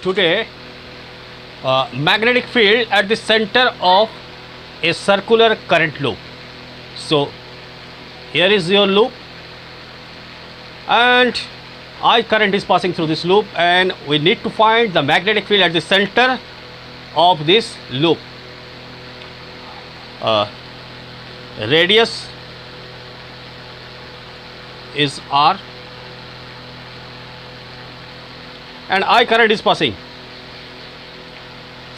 today magnetic field at the center of a circular current loop. So here is your loop and I current is passing through this loop, and we need to find the magnetic field at the center of this loop. Radius is R and I current is passing.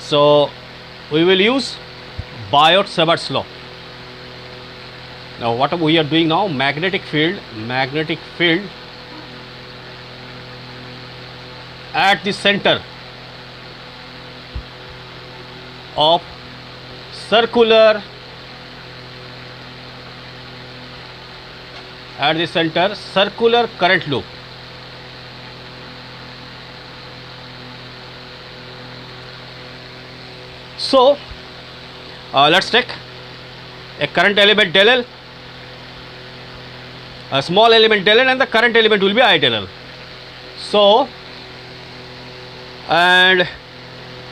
So we will use Biot-Savart's law. Now what we are doing now, magnetic field at the center of circular current loop. So let's take a current element del L, a small element del L, and the current element will be I del L. So, and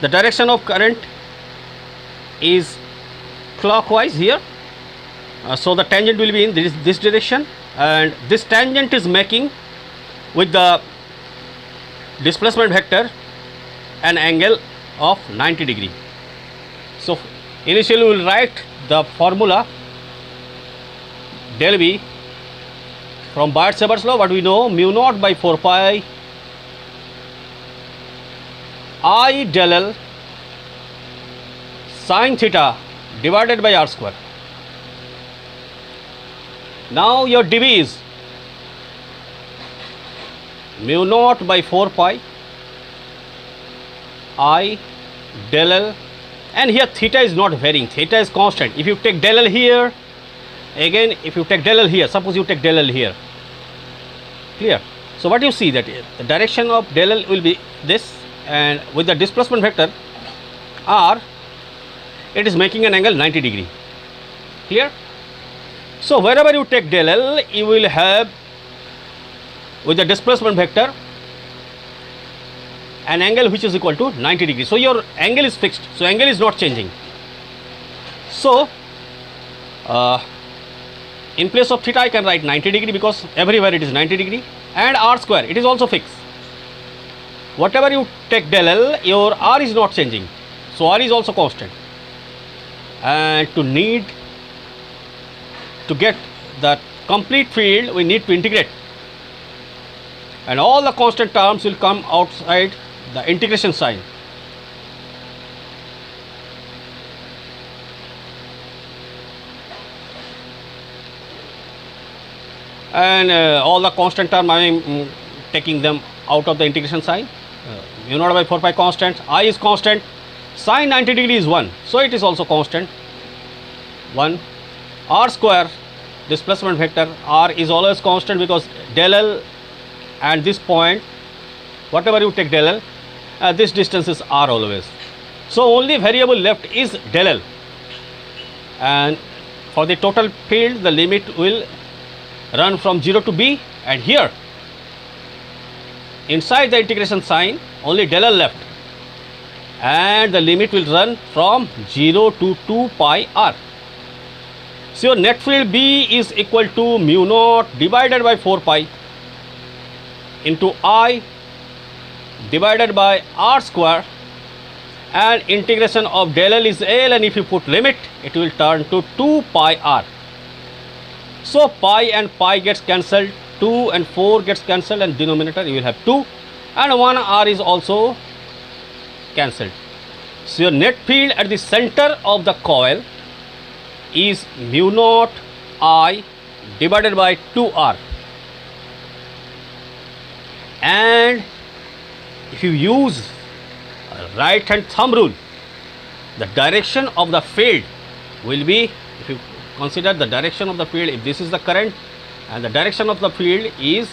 the direction of current is clockwise here, so the tangent will be in this direction, and this tangent is making with the displacement vector an angle of 90 degree. So initially we will write the formula del V from Biot-Savart's law. What we know, mu naught by 4 pi I del L sin theta divided by R square. Now your dV is mu naught by 4 pi I del L, and here theta is not varying, theta is constant. If you take del L here, again if you take del L here, suppose you take del L here, clear? So what you see, that the direction of del L will be this, and with the displacement vector R, it is making an angle 90 degree, clear? So wherever you take del L, you will have with the displacement vector an angle which is equal to 90 degree. So your angle is fixed, so angle is not changing. So in place of theta I can write 90 degree because everywhere it is 90 degree, and R square, it is also fixed. Whatever you take del L, your R is not changing, so R is also constant. And to get the complete field, we need to integrate, and all the constant terms will come outside the integration sign. And all the constant term, I am taking them out of the integration sign. Mu naught by 4 pi constant, I is constant, sin 90 degree is 1, so it is also constant 1. R square, displacement vector R is always constant because del L and this point, whatever you take del L, this distance is R always. So only variable left is del L, and for the total field the limit will run from 0 to B, and here inside the integration sign only del L left, and the limit will run from 0 to 2 pi R. So your net field B is equal to mu naught divided by 4 pi into I divided by R square, and integration of del L is L, and if you put limit it will turn to 2 pi R. So pi and pi gets cancelled, 2 and 4 gets cancelled, and denominator you will have 2, and 1 R is also cancelled. So your net field at the center of the coil is mu naught I divided by 2R, and if you use right hand thumb rule, the direction of the field will be, if you consider the direction of the field, if this is the current and the direction of the field is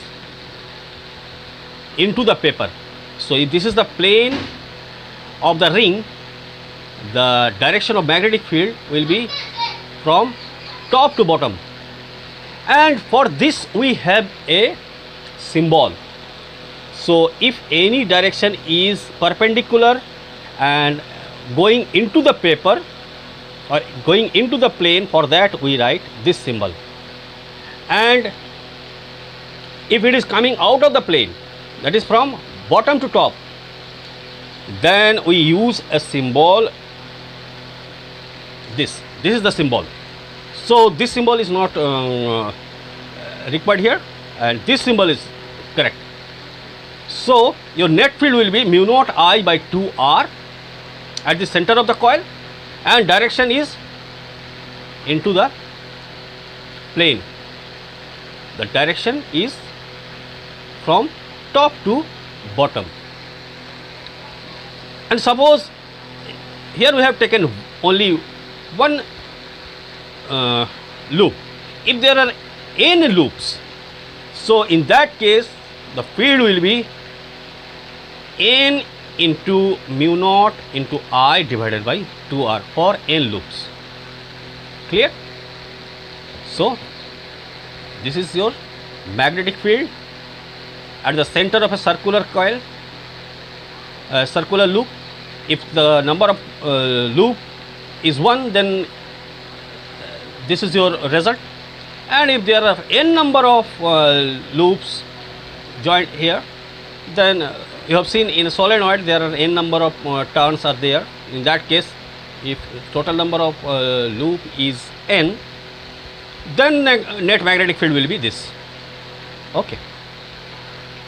into the paper, so if this is the plane of the ring, the direction of magnetic field will be from top to bottom. And for this we have a symbol. So if any direction is perpendicular and going into the paper or going into the plane, for that we write this symbol. And if it is coming out of the plane, that is from bottom to top, then we use a symbol. This is the symbol. So this symbol is not required here, and this symbol is correct. So your net field will be mu naught I by 2r at the center of the coil, and direction is into the plane. The direction is from top to bottom. And suppose here we have taken only one loop. If there are n loops, so in that case the field will be n into mu naught into I divided by 2r for n loops. Clear? So this is your magnetic field at the center of a circular coil, circular loop. If the number of loop is 1, then this is your result. And if there are n number of loops joined here, then you have seen in a solenoid there are n number of turns are there. In that case, if total number of loop is n, then net magnetic field will be this. Okay.